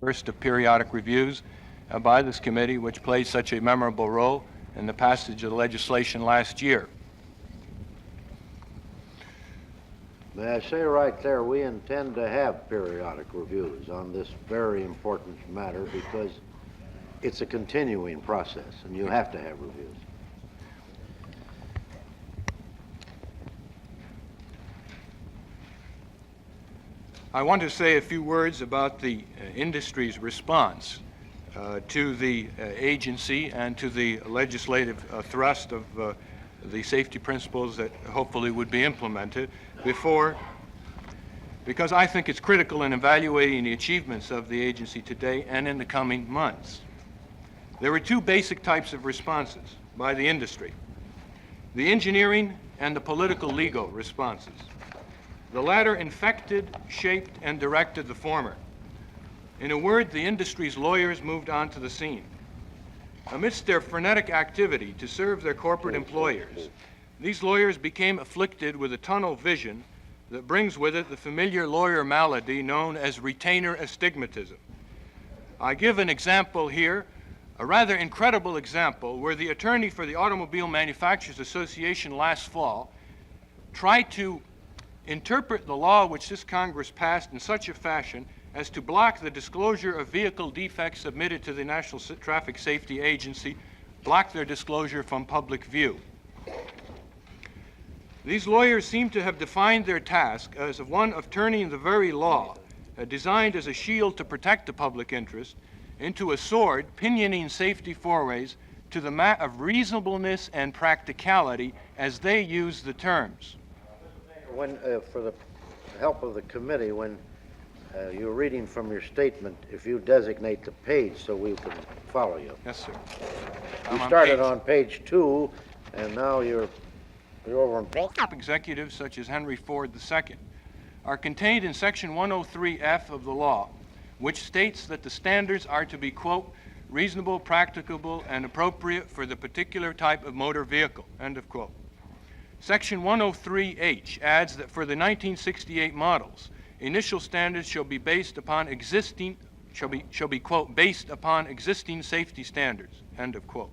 First of periodic reviews by this committee, which played such a memorable role in the passage of the legislation last year. May I say right there, we intend to have periodic reviews on this very important matter because it's a continuing process, and you have to have reviews. I want to say a few words about the industry's response to the agency and to the legislative thrust of the safety principles that hopefully would be implemented because I think it's critical in evaluating the achievements of the agency today and in the coming months. There were two basic types of responses by the industry: the engineering and the political legal responses. The latter infected, shaped, and directed the former. In a word, the industry's lawyers moved onto the scene. Amidst their frenetic activity to serve their corporate employers, these lawyers became afflicted with a tunnel vision that brings with it the familiar lawyer malady known as retainer astigmatism. I give an example here, a rather incredible example, where the attorney for the Automobile Manufacturers Association last fall tried to interpret the law which this Congress passed in such a fashion as to block the disclosure of vehicle defects submitted to the National Traffic Safety Agency, block their disclosure from public view. These lawyers seem to have defined their task as one of turning the very law, designed as a shield to protect the public interest, into a sword pinioning safety forays to the mat of reasonableness and practicality as they use the terms. When, for the help of the committee, when you're reading from your statement, if you designate the page so we can follow you. Yes, sir. You started on page 2, and now you're over on page. Executives such as Henry Ford II are contained in Section 103F of the law, which states that the standards are to be, quote, reasonable, practicable, and appropriate for the particular type of motor vehicle, end of quote. Section 103H adds that for the 1968 models, initial standards shall be based upon existing, quote, based upon existing safety standards, end of quote.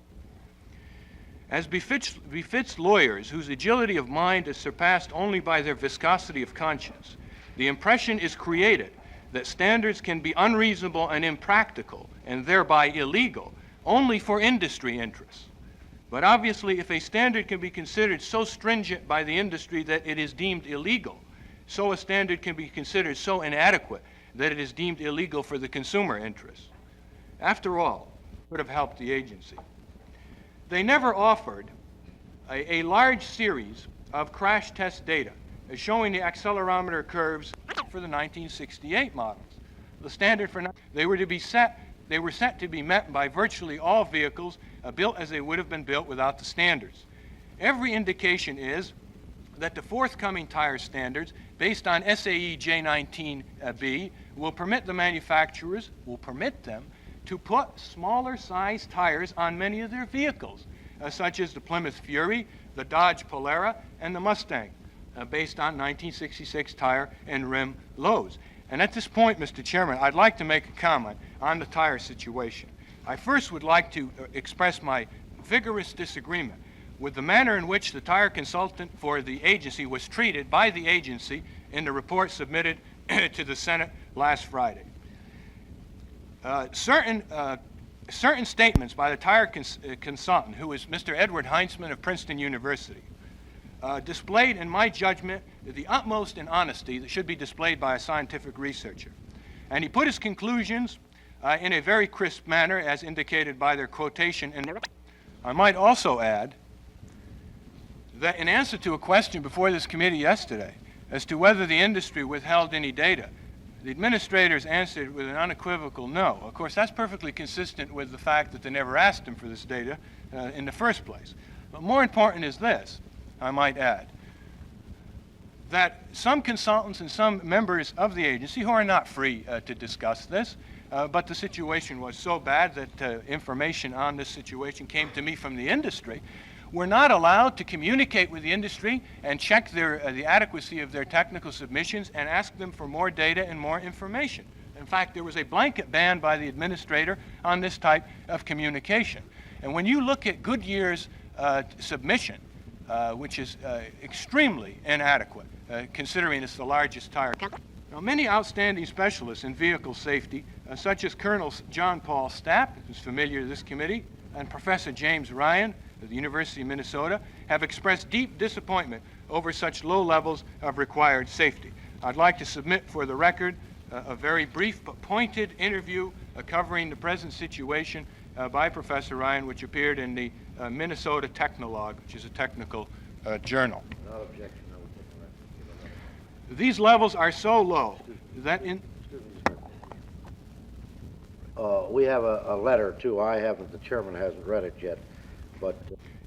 As befits lawyers whose agility of mind is surpassed only by their viscosity of conscience, the impression is created that standards can be unreasonable and impractical, and thereby illegal, only for industry interests. But obviously, if a standard can be considered so stringent by the industry that it is deemed illegal, so a standard can be considered so inadequate that it is deemed illegal for the consumer interests. After all, it would have helped the agency. They never offered a large series of crash test data showing the accelerometer curves for the 1968 models. The standard for they were set to be met by virtually all vehicles built as they would have been built without the standards. Every indication is that the forthcoming tire standards based on SAE J19B will permit the manufacturers, to put smaller size tires on many of their vehicles, such as the Plymouth Fury, the Dodge Polara, and the Mustang, based on 1966 tire and rim lows. And at this point, Mr. Chairman, I'd like to make a comment on the tire situation. I first would like to express my vigorous disagreement with the manner in which the tire consultant for the agency was treated by the agency in the report submitted to the Senate last Friday. Certain statements by the tire consultant, who is Mr. Edward Heinzman of Princeton University, displayed, in my judgment, the utmost in honesty that should be displayed by a scientific researcher. And he put his conclusions in a very crisp manner, as indicated by their quotation. And I might also add that in answer to a question before this committee yesterday as to whether the industry withheld any data, the administrators answered with an unequivocal no. Of course, that's perfectly consistent with the fact that they never asked them for this data in the first place. But more important is this, I might add, that some consultants and some members of the agency, who are not free to discuss this, but the situation was so bad that information on this situation came to me from the industry, were not allowed to communicate with the industry and check the adequacy of their technical submissions and ask them for more data and more information. In fact, there was a blanket ban by the administrator on this type of communication. And when you look at Goodyear's submission, which is extremely inadequate, considering it's the largest tire. Now, many outstanding specialists in vehicle safety, such as Colonel John Paul Stapp, who's familiar to this committee, and Professor James Ryan of the University of Minnesota, have expressed deep disappointment over such low levels of required safety. I'd like to submit for the record a very brief but pointed interview covering the present situation by Professor Ryan, which appeared in the Minnesota Technologue, which is a technical journal. Without objection, I will take the record. These levels are so low that in... We have a letter, too. I haven't, the chairman hasn't read it yet, but...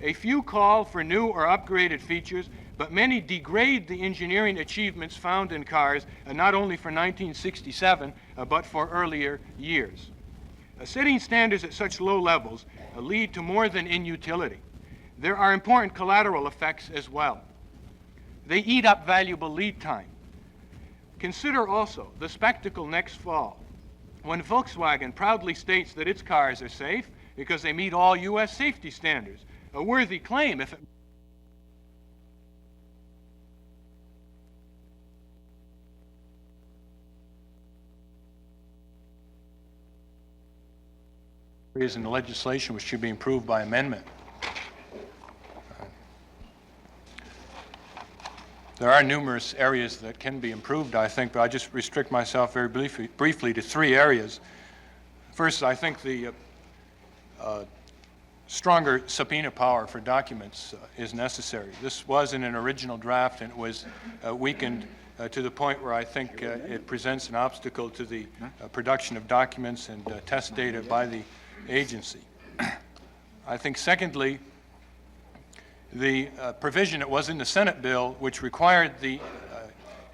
A few call for new or upgraded features, but many degrade the engineering achievements found in cars, not only for 1967, but for earlier years. Setting standards at such low levels lead to more than inutility. There are important collateral effects as well. They eat up valuable lead time. Consider also the spectacle next fall, when Volkswagen proudly states that its cars are safe because they meet all U.S. safety standards. A worthy claim if it is in the legislation which should be improved by amendment. There are numerous areas that can be improved, I think, but I'll just restrict myself very briefly to three areas. First, I think the stronger subpoena power for documents is necessary. This was in an original draft, and it was weakened to the point where I think it presents an obstacle to the production of documents and test data by the agency. I think, secondly, the provision that was in the Senate bill which required the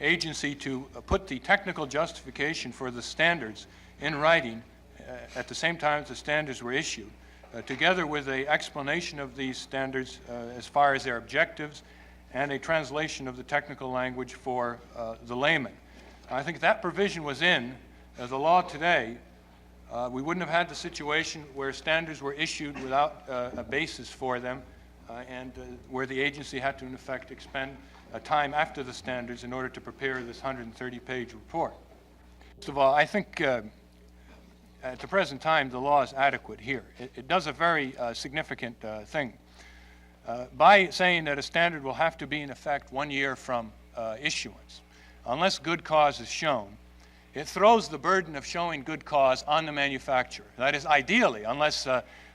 agency to put the technical justification for the standards in writing at the same time as the standards were issued, together with an explanation of these standards as far as their objectives and a translation of the technical language for the layman. I think that provision was in the law today. We wouldn't have had the situation where standards were issued without a basis for them and where the agency had to, in effect, expend time after the standards in order to prepare this 130-page report. First of all, I think at the present time, the law is adequate here. It does a very significant thing. By saying that a standard will have to be in effect 1 year from issuance, unless good cause is shown, it throws the burden of showing good cause on the manufacturer. That is, ideally, unless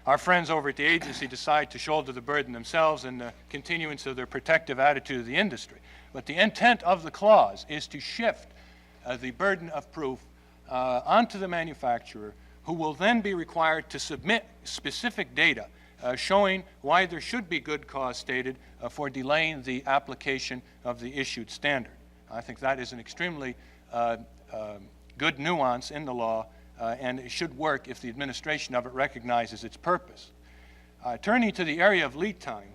our friends over at the agency decide to shoulder the burden themselves in the continuance of their protective attitude of the industry. But the intent of the clause is to shift the burden of proof onto the manufacturer, who will then be required to submit specific data showing why there should be good cause stated for delaying the application of the issued standard. I think that is an extremely good nuance in the law, and it should work if the administration of it recognizes its purpose. Turning to the area of lead time,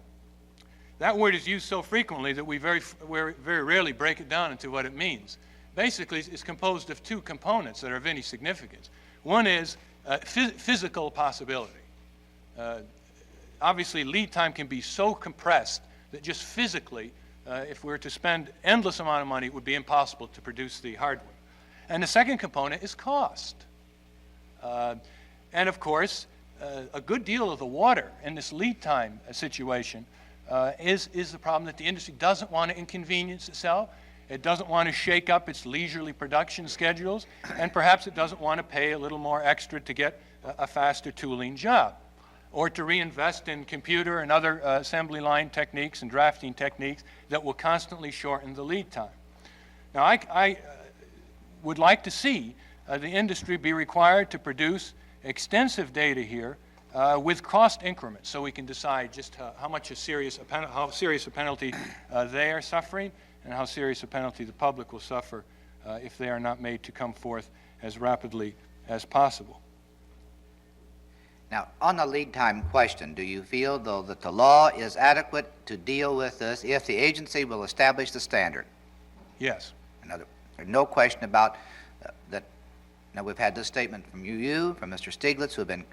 that word is used so frequently that we very rarely break it down into what it means. Basically, it's composed of two components that are of any significance. One is physical possibility. Obviously, lead time can be so compressed that just physically, if we were to spend endless amount of money, it would be impossible to produce the hardware. And the second component is cost. And of course, a good deal of the water in this lead time situation is the problem that the industry doesn't want to inconvenience itself. It doesn't want to shake up its leisurely production schedules, and perhaps it doesn't want to pay a little more extra to get a faster tooling job, or to reinvest in computer and other assembly line techniques and drafting techniques that will constantly shorten the lead time. Now, I would like to see the industry be required to produce extensive data here with cost increments, so we can decide just how serious a penalty they are suffering, and how serious a penalty the public will suffer if they are not made to come forth as rapidly as possible. Now, on the lead time question, do you feel, though, that the law is adequate to deal with this if the agency will establish the standard? Yes. There's no question about that Now, we've had this statement from you, from Mr. Stieglitz, who have been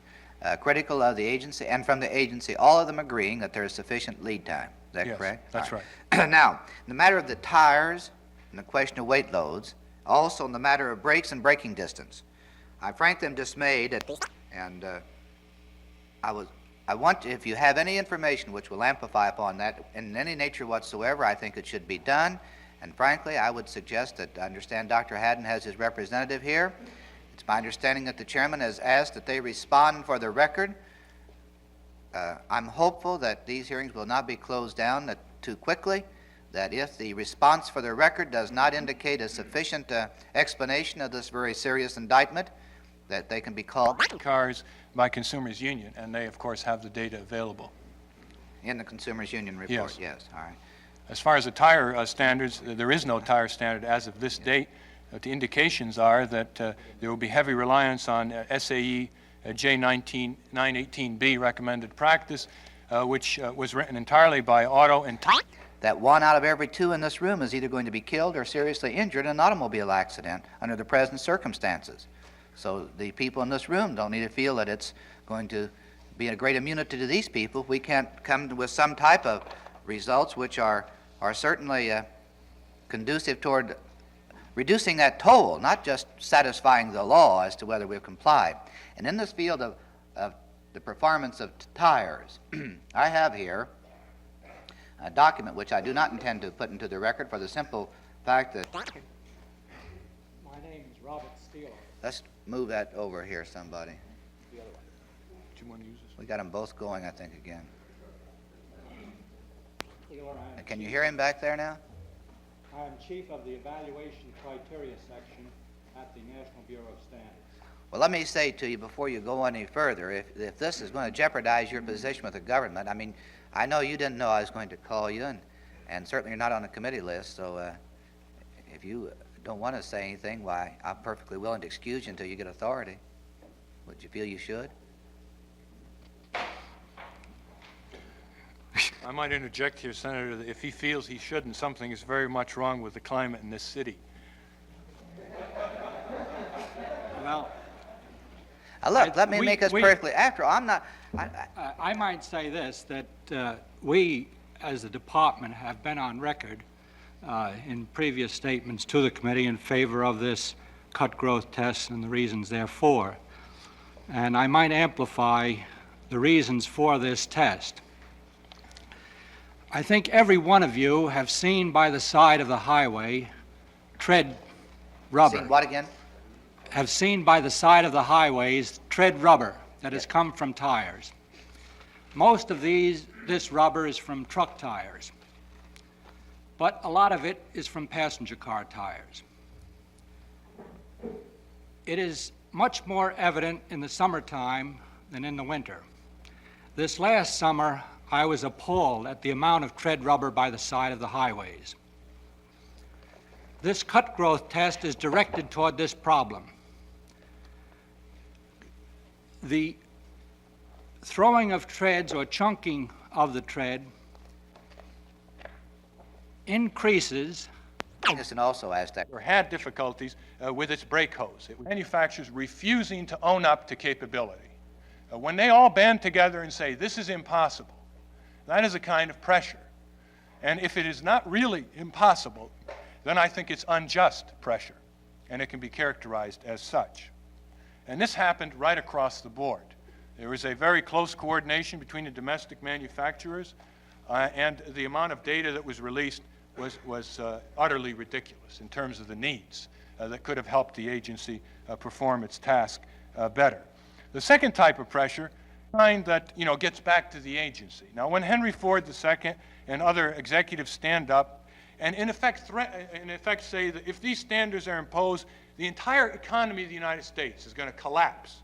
critical of the agency, and from the agency, all of them agreeing that there is sufficient lead time. Is that Yes, correct? that's All right. Now, in the matter of the tires and the question of weight loads, also in the matter of brakes and braking distance, I frankly am dismayed at, and I want, if you have any information which will amplify upon that in any nature whatsoever, I think it should be done. And frankly, I would suggest that, I understand Dr. Haddon has his representative here. It's my understanding that the chairman has asked that they respond for the record. I'm hopeful that these hearings will not be closed down too quickly, that if the response for the record does not indicate a sufficient explanation of this very serious indictment, that they can be called Cars by Consumers Union, and they, of course, have the data available. in the Consumers Union report. Yes. Yes, all right. As far as the tire standards, there is no tire standard as of this date. The indications are that there will be heavy reliance on SAE J918B recommended practice, which was written entirely by auto and That 1 out of every 2 in this room is either going to be killed or seriously injured in an automobile accident under the present circumstances. So the people in this room don't need to feel that it's going to be a great immunity to these people if we can't come with some type of results which are certainly conducive toward reducing that toll, not just satisfying the law as to whether we've complied. And in this field of the performance of tires, I have here a document which I do not intend to put into the record for the simple fact that... My name is Robert Steele. Let's move that over here, somebody. Do you want to use this? We got them both going, I think, again. Steele, Can you hear him back there now? I am Chief of the Evaluation Criteria Section at the National Bureau of Standards. Well, let me say to you before you go any further, if this is going to jeopardize your position with the government, I mean, I know you didn't know I was going to call you, and certainly you're not on the committee list, so if you don't want to say anything, why, I'm perfectly willing to excuse you until you get authority. Would you feel you should? I might interject here, Senator, that if he feels he shouldn't, something is very much wrong with the climate in this city. Well, Look, let me make this perfectly. After all, I'm not... I might say this, that we, as a department, have been on record in previous statements to the committee in favor of this cut growth test and the reasons therefore. And I might amplify the reasons for this test. I think every one of you have seen by the side of the highway tread rubber. Seen what again? Have seen by the side of the highways tread rubber that has come from tires. Most of this rubber is from truck tires, but a lot of it is from passenger car tires. It is much more evident in the summertime than in the winter. This last summer, I was appalled at the amount of tread rubber by the side of the highways. This cut growth test is directed toward this problem. The throwing of treads or chunking of the tread increases. Anderson also asked that. Or had difficulties with its brake hose. It was manufacturers refusing to own up to capability. When they all band together and say, this is impossible, that is a kind of pressure. And if it is not really impossible, then I think it's unjust pressure, and it can be characterized as such. And this happened right across the board. There was a very close coordination between the domestic manufacturers, and the amount of data that was released was utterly ridiculous in terms of the needs that could have helped the agency perform its task better. The second type of pressure, kind that gets back to the agency. Now, when Henry Ford II and other executives stand up and in effect say that if these standards are imposed, the entire economy of the United States is going to collapse.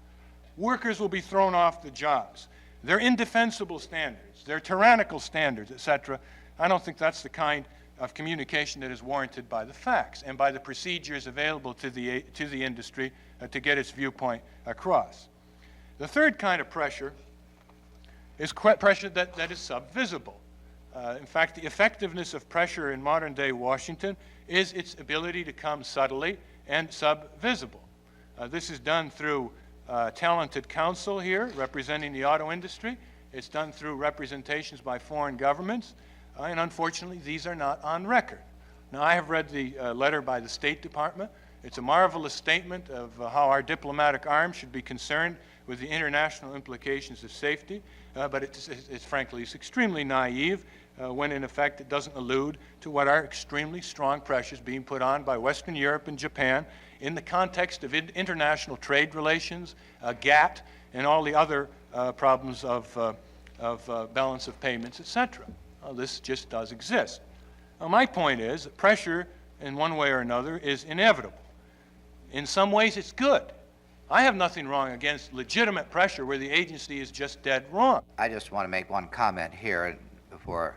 Workers will be thrown off the jobs. They're indefensible standards. They're tyrannical standards, etc. I don't think that's the kind of communication that is warranted by the facts and by the procedures available to the industry to get its viewpoint across. The third kind of pressure is pressure that is subvisible. In fact, the effectiveness of pressure in modern-day Washington is its ability to come subtly and subvisible. This is done through talented counsel here representing the auto industry. It's done through representations by foreign governments, and unfortunately, these are not on record. Now, I have read the letter by the State Department. It's a marvelous statement of how our diplomatic arm should be concerned with the international implications of safety, but it's frankly, it's extremely naive when in effect it doesn't allude to what are extremely strong pressures being put on by Western Europe and Japan in the context of international trade relations, GATT, and all the other problems of balance of payments, etc. This just does exist. My point is that pressure, in one way or another, is inevitable. In some ways, it's good. I have nothing wrong against legitimate pressure where the agency is just dead wrong. I just want to make one comment here before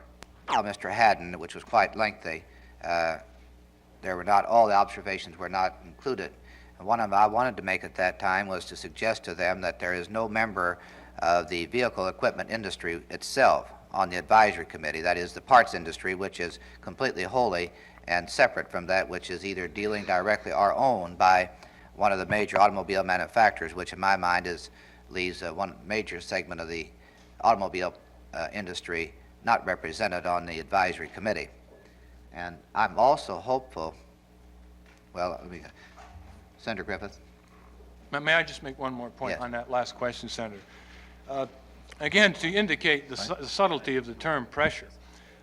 Mr. Haddon, which was quite lengthy. There were not, all the observations were not included. And one of them I wanted to make at that time was to suggest to them that there is no member of the vehicle equipment industry itself on the advisory committee, that is the parts industry, which is completely wholly and separate from that which is either dealing directly or owned by one of the major automobile manufacturers, which in my mind leaves one major segment of the automobile industry not represented on the advisory committee. And I'm also hopeful, well, Senator Griffith. May I just make one more point Yes. on that last question, Senator? Again, to indicate the subtlety of the term pressure,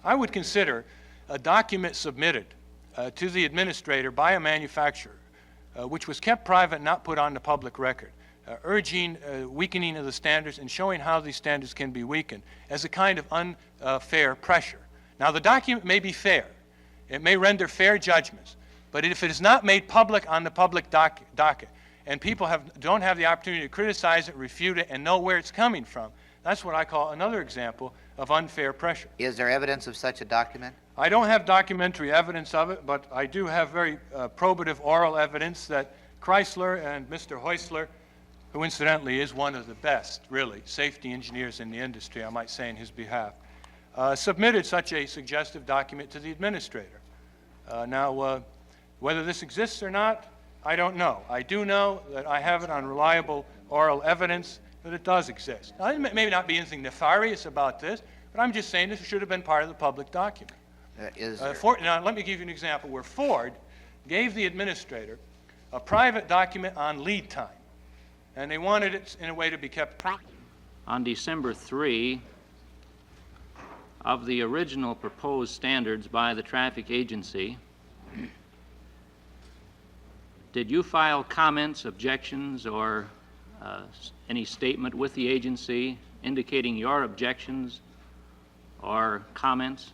I would consider a document submitted to the administrator by a manufacturer, which was kept private, not put on the public record, urging weakening of the standards and showing how these standards can be weakened as a kind of unfair pressure. Now, the document may be fair. It may render fair judgments. But if it is not made public on the public docket, and people don't have the opportunity to criticize it, refute it, and know where it's coming from, that's what I call another example of unfair pressure. Is there evidence of such a document? I don't have documentary evidence of it, but I do have very probative oral evidence that Chrysler and Mr. Heusler, who incidentally is one of the best, really, safety engineers in the industry, I might say in his behalf, submitted such a suggestive document to the administrator. Now, whether this exists or not, I don't know. I do know that I have it on reliable oral evidence that it does exist. Now, there may not be anything nefarious about this, but I'm just saying this should have been part of the public document. Now, let me give you an example where Ford gave the administrator a private document on lead time, and they wanted it in a way to be kept private. On December 3, of the original proposed standards by the traffic agency, did you file comments, objections, or any statement with the agency indicating your objections or comments?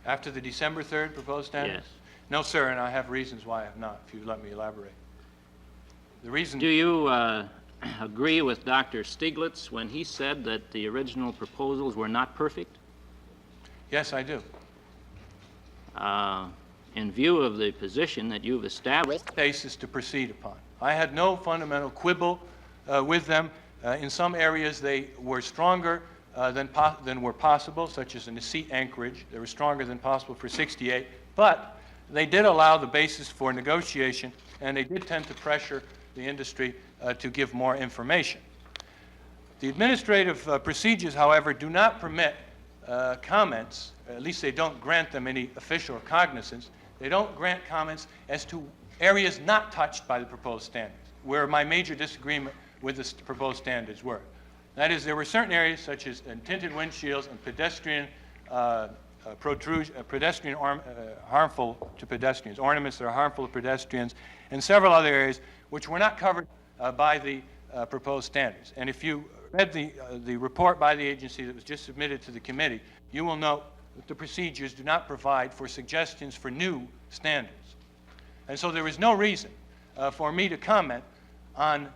After the December 3rd proposed standards? Yes. No, sir, and I have reasons why I have not, if you let me elaborate. The reason... Do you agree with Dr. Stiglitz when he said that the original proposals were not perfect? Yes, I do. In view of the position that you've established, Basis to proceed upon. I had no fundamental quibble with them. In some areas, they were stronger than were possible, such as in the seat anchorage. They were stronger than possible for 68, but they did allow the basis for negotiation, and they did tend to pressure the industry to give more information. The administrative procedures, however, do not permit comments, at least they don't grant them any official cognizance. They don't grant comments as to areas not touched by the proposed standards, where my major disagreement with the proposed standards were. That is, there were certain areas such as tinted windshields and pedestrian harmful to pedestrians, ornaments that are harmful to pedestrians, and several other areas which were not covered by the proposed standards. And if you read the report by the agency that was just submitted to the committee, you will note that the procedures do not provide for suggestions for new standards. And so there is no reason for me to comment on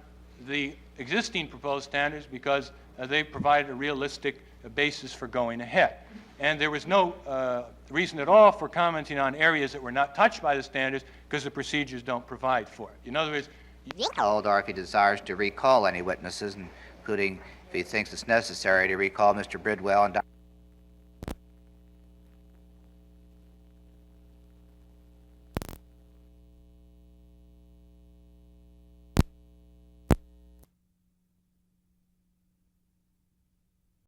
the existing proposed standards because they provide a realistic basis for going ahead. And there was no reason at all for commenting on areas that were not touched by the standards because the procedures don't provide for it. In other words, Or if he desires to recall any witnesses, including if he thinks it's necessary to recall Mr. Bridwell and Dr.